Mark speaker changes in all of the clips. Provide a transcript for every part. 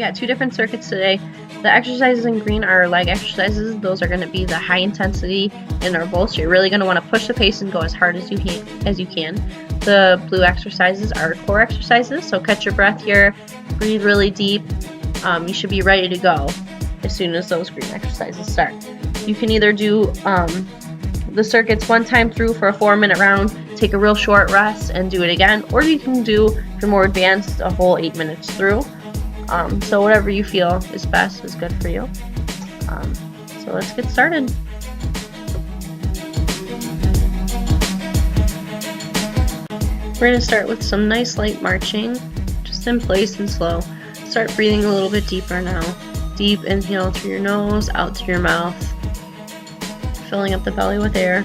Speaker 1: got 2 different circuits today. The exercises in green are leg exercises. Those are going to be the high intensity intervals. You're really going to want to push the pace and go as hard as you can. The blue exercises are core exercises. So catch your breath here, breathe really deep. You should be ready to go as soon as those green exercises start. You can either do the circuits one time through for a 4-minute round, take a real short rest and do it again, or you can do, if you're more advanced, a whole 8 minutes through. So whatever you feel is best is good for you. So let's get started. We're going to start with some nice light marching, just in place and slow. Start breathing a little bit deeper now. Deep inhale through your nose, out through your mouth, filling up the belly with air.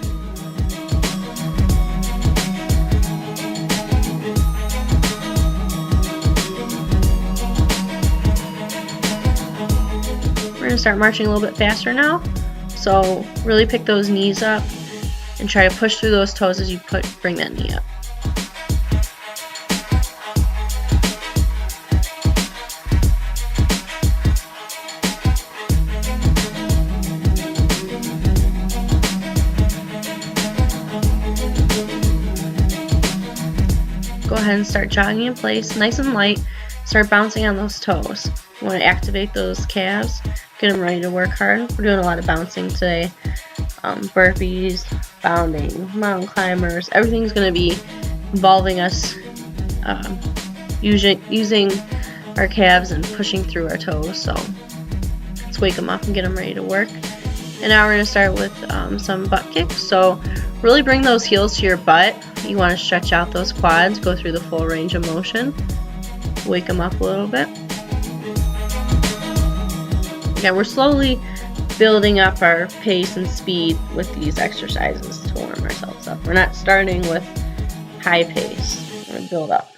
Speaker 1: We're going to start marching a little bit faster now, so really pick those knees up and try to push through those toes as you bring that knee up. Go ahead and start jogging in place, nice and light. Start bouncing on those toes. You want to activate those calves, get them ready to work hard. We're doing a lot of bouncing today. Burpees, bounding, mountain climbers, everything's going to be involving us using our calves and pushing through our toes. So let's wake them up and get them ready to work. And now we're going to start with some butt kicks. So really bring those heels to your butt. You want to stretch out those quads, go through the full range of motion. Wake them up a little bit. Again, we're slowly building up our pace and speed with these exercises to warm ourselves up. We're not starting with high pace. We're going to build up.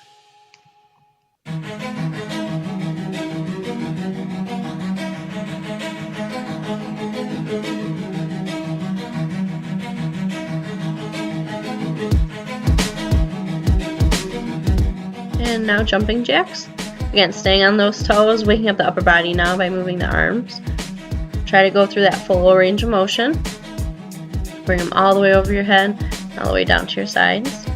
Speaker 1: And now jumping jacks. Again, staying on those toes, waking up the upper body now by moving the arms. Try to go through that full range of motion. Bring them all the way over your head, all the way down to your sides.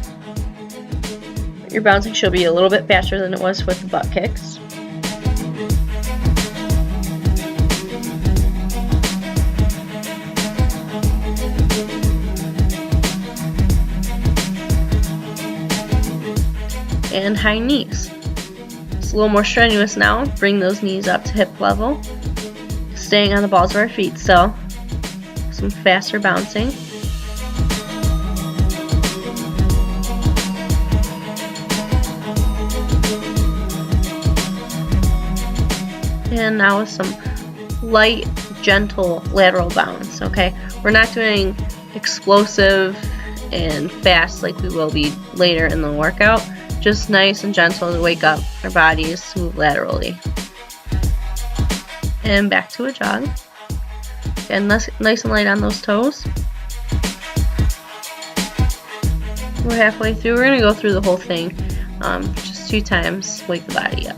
Speaker 1: Your bouncing should be a little bit faster than it was with the butt kicks. And high knees. It's a little more strenuous now. Bring those knees up to hip level. Staying on the balls of our feet still. Some faster bouncing. And now with some light, gentle lateral bounce, okay? We're not doing explosive and fast like we will be later in the workout. Just nice and gentle to wake up our bodies to move laterally. And back to a jog. And nice and light on those toes. We're halfway through. We're going to go through the whole thing just 2 times. Wake the body up.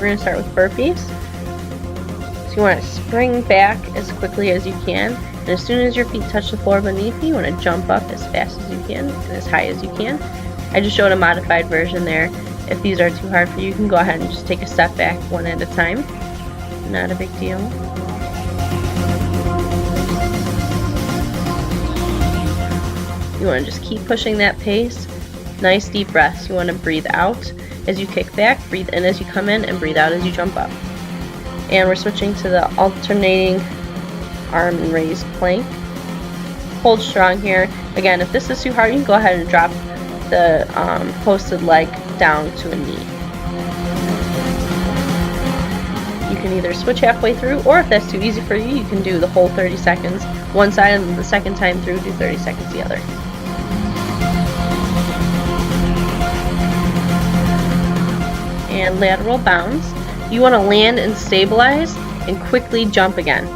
Speaker 1: We're going to start with burpees. So you want to spring back as quickly as you can, and as soon as your feet touch the floor beneath you, you want to jump up as fast as you can and as high as you can. I just showed a modified version there. If these are too hard for you, you can go ahead and just take a step back one at a time. Not a big deal. You want to just keep pushing that pace. Nice deep breaths. You want to breathe out as you kick back, breathe in as you come in, and breathe out as you jump up. And we're switching to the alternating arm and raised plank. Hold strong here. Again, if this is too hard, you can go ahead and drop the posted leg down to a knee. You can either switch halfway through, or if that's too easy for you, you can do the whole 30 seconds one side, and the second time through, do 30 seconds the other. And lateral bounds. You want to land and stabilize and quickly jump again.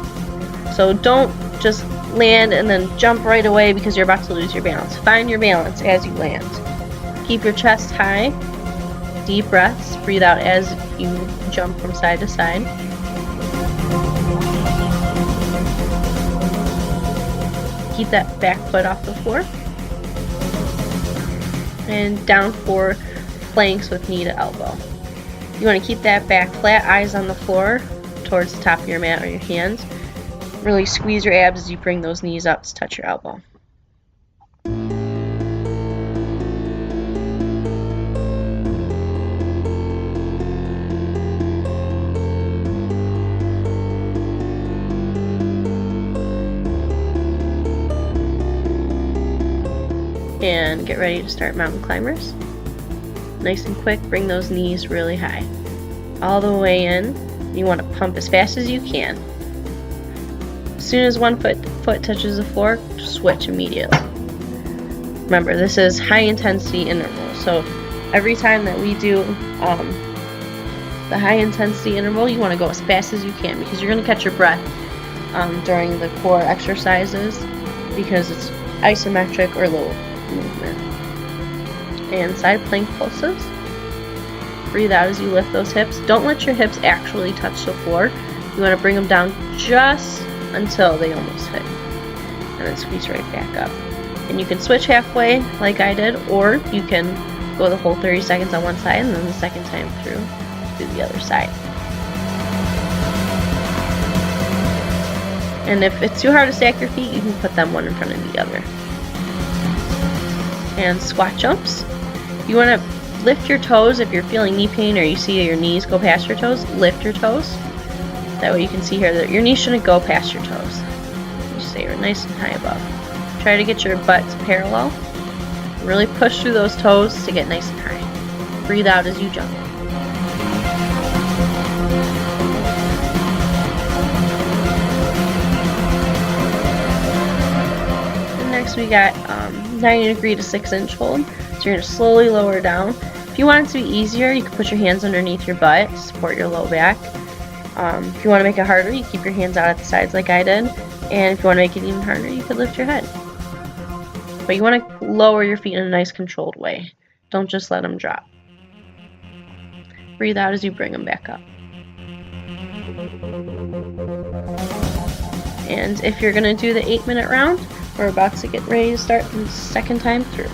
Speaker 1: So don't just land and then jump right away because you're about to lose your balance. Find your balance as you land. Keep your chest high. Deep breaths. Breathe out as you jump from side to side. Keep that back foot off the floor. And down for planks with knee to elbow. You want to keep that back flat, eyes on the floor towards the top of your mat or your hands. Really squeeze your abs as you bring those knees up to touch your elbow. And get ready to start mountain climbers. Nice and quick, bring those knees really high. All the way in. You want to pump as fast as you can. As soon as one foot touches the floor, switch immediately. Remember, this is high intensity interval. So every time that we do the high intensity interval, you want to go as fast as you can because you're going to catch your breath during the core exercises because it's isometric or low movement. And side plank pulses. Breathe out as you lift those hips. Don't let your hips actually touch the floor. You want to bring them down just until they almost hit. And then squeeze right back up. And you can switch halfway like I did, or you can go the whole 30 seconds on one side and then the second time through do the other side. And if it's too hard to stack your feet, you can put them one in front of the other. And squat jumps. You want to lift your toes if you're feeling knee pain or you see your knees go past your toes. Lift your toes. That way you can see here that your knees shouldn't go past your toes. You stay nice and high above. Try to get your butt parallel. Really push through those toes to get nice and high. Breathe out as you jump. And next we got 90-degree to 6-inch hold. So you're going to slowly lower down. If you want it to be easier, you can put your hands underneath your butt to support your low back. If you want to make it harder, you keep your hands out at the sides like I did. And if you want to make it even harder, you could lift your head. But you want to lower your feet in a nice controlled way. Don't just let them drop. Breathe out as you bring them back up. And if you're going to do the 8-minute round, we're about to get ready to start the second time through.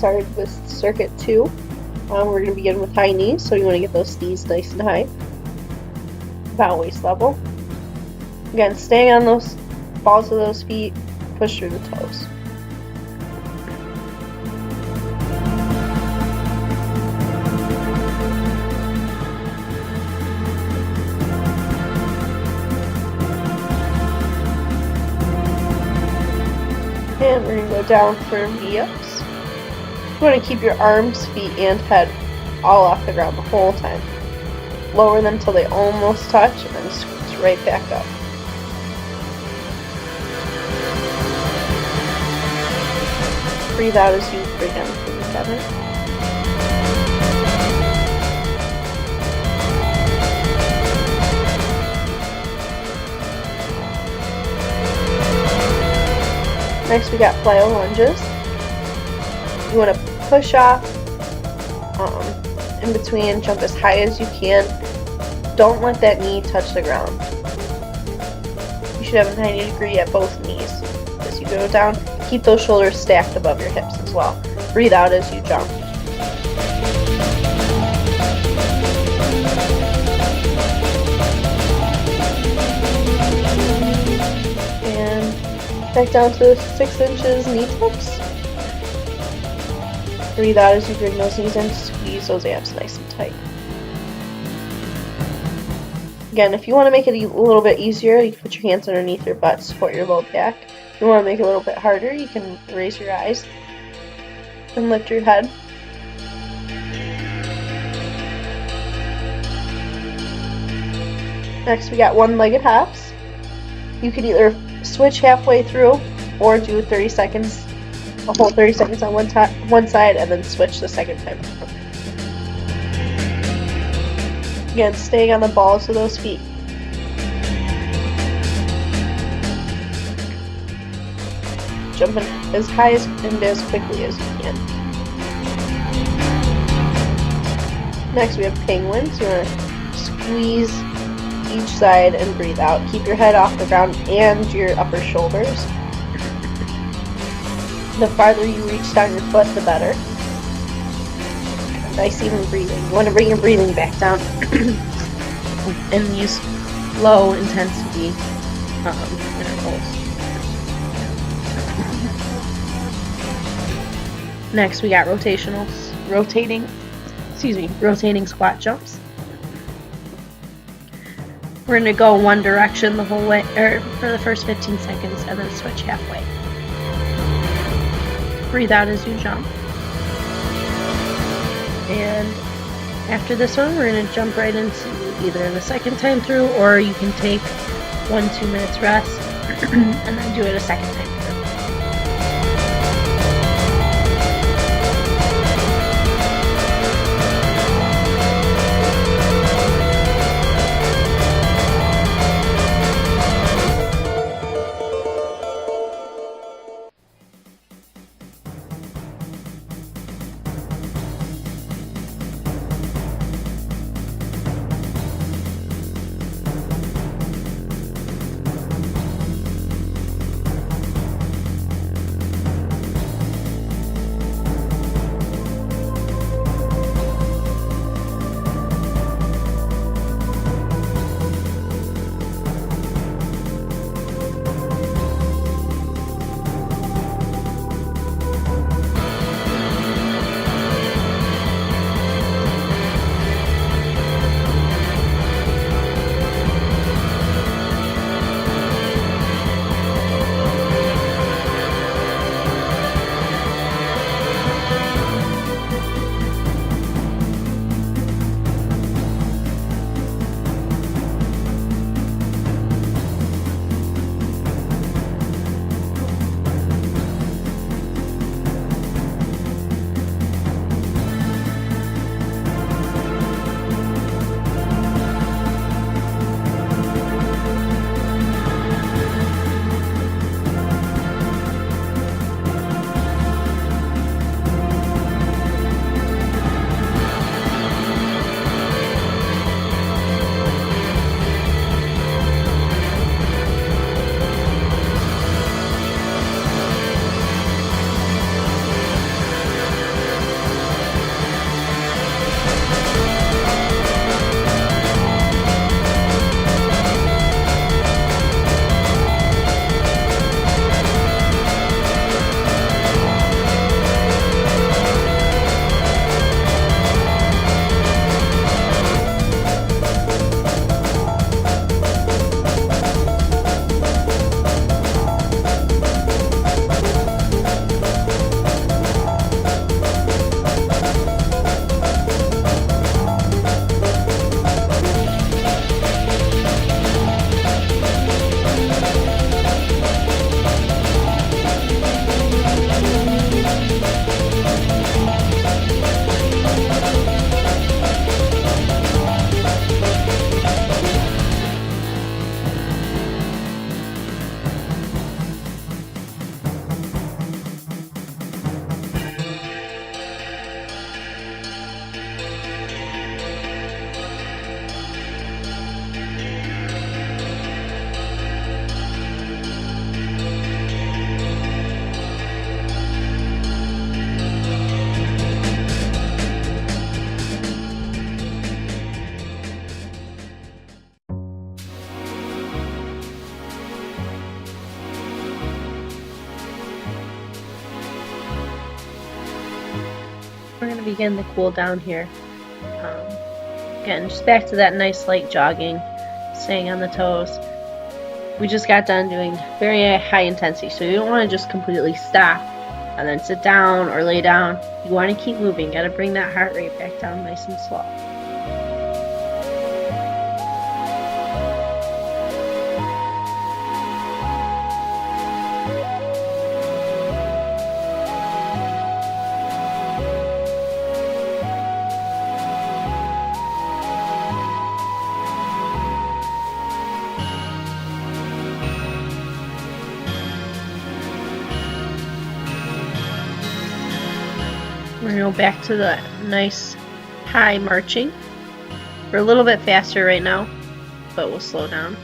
Speaker 1: started with circuit 2. We're going to begin with high knees, so you want to get those knees nice and high, about waist level. Again, staying on those balls of those feet, push through the toes. And we're going to go down for V-ups. You want to keep your arms, feet, and head all off the ground the whole time. Lower them till they almost touch, and then squeeze right back up. Breathe out as you bring everything together. Next, we got plyo lunges. You want to push off in between, jump as high as you can. Don't let that knee touch the ground. You should have a 90 degree at both knees. As you go down, keep those shoulders stacked above your hips as well. Breathe out as you jump. Back down to 6 inches knee tips. Breathe out as you bring those knees in. Squeeze those abs nice and tight. Again, if you want to make it a little bit easier, you can put your hands underneath your butt, support your low back. If you want to make it a little bit harder, you can raise your eyes and lift your head. Next, we got one-legged hops. You can either switch halfway through or do 30 seconds, a whole 30 seconds on one side, and then switch the second time through. Again, staying on the balls of those feet. Jumping as high and as quickly as you can. Next, we have penguins. You want to squeeze each side and breathe out. Keep your head off the ground and your upper shoulders. The farther you reach down your foot, the better. Nice even breathing. You want to bring your breathing back down in these low intensity intervals. Next, we got rotating squat jumps. We're going to go one direction the whole way, or for the first 15 seconds, and then switch halfway. Breathe out as you jump. And after this one, we're going to jump right into either the second time through, or you can take 1-2 minutes rest and then do it a second time through. to begin the cool down here. Again, just back to that nice light jogging, staying on the toes. We just got done doing very high intensity, so you don't want to just completely stop and then sit down or lay down. You want to keep moving. Got to bring that heart rate back down nice and slow. We're going to go back to the nice high marching. We're a little bit faster right now, but we'll slow down.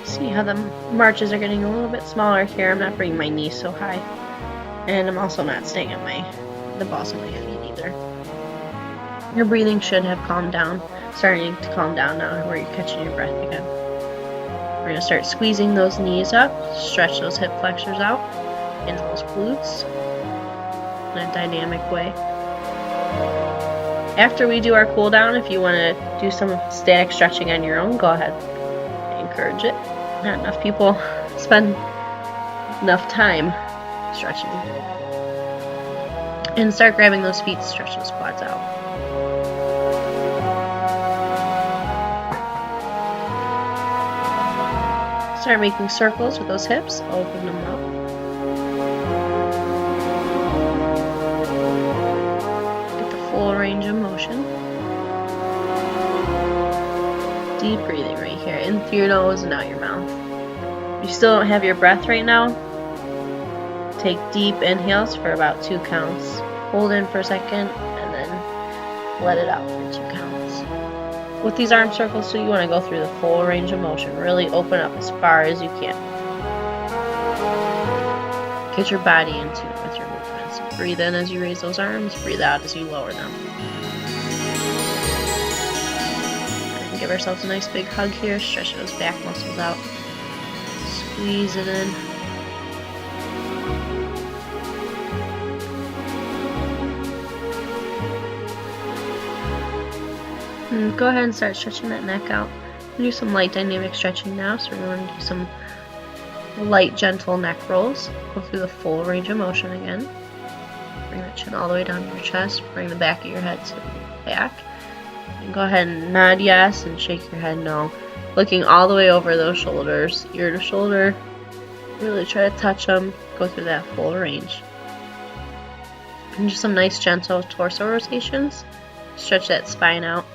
Speaker 1: See how the marches are getting a little bit smaller here. I'm not bringing my knees so high, and I'm also not staying on the balls of my feet either. Your breathing should have calmed down, starting to calm down now where you're catching your breath again. We're going to start squeezing those knees up, stretch those hip flexors out, and those glutes in a dynamic way. After we do our cool down, if you want to do some static stretching on your own, go ahead. I encourage it. Not enough people spend enough time stretching. And start grabbing those feet to stretch those quads out. Start making circles with those hips, open them up. Get the full range of motion. Deep breathing right here, in through your nose and out your mouth. If you still don't have your breath right now, take deep inhales for about 2 counts. Hold in for a second, and then let it out for 2 counts. With these arm circles too, you want to go through the full range of motion. Really open up as far as you can. Get your body in tune with your movements. Breathe in as you raise those arms, breathe out as you lower them. Give ourselves a nice big hug here. Stretch those back muscles out. Squeeze it in. And go ahead and start stretching that neck out. We'll do some light dynamic stretching now. So we're going to do some light, gentle neck rolls. Go through the full range of motion again. Bring that chin all the way down to your chest. Bring the back of your head to the back. And go ahead and nod yes and shake your head no. Looking all the way over those shoulders, ear to shoulder. Really try to touch them. Go through that full range. And just some nice gentle torso rotations. Stretch that spine out.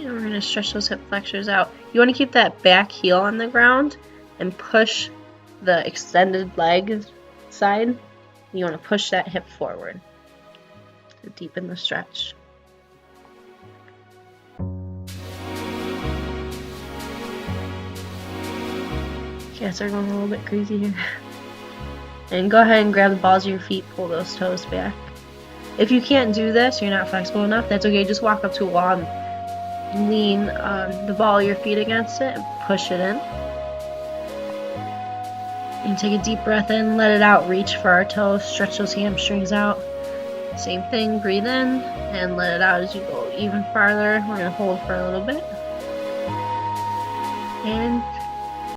Speaker 1: We're going to stretch those hip flexors out. You want to keep that back heel on the ground and push the extended leg side. You want to push that hip forward to deepen the stretch. Yes, we're going a little bit crazy here. And go ahead and grab the balls of your feet, pull those toes back. If you can't do this, you're not flexible enough, that's okay. Just walk up to a wall and lean the ball of your feet against it and push it in. And take a deep breath in, let it out, reach for our toes, stretch those hamstrings out. Same thing, breathe in and let it out as you go even farther. We're going to hold for a little bit. And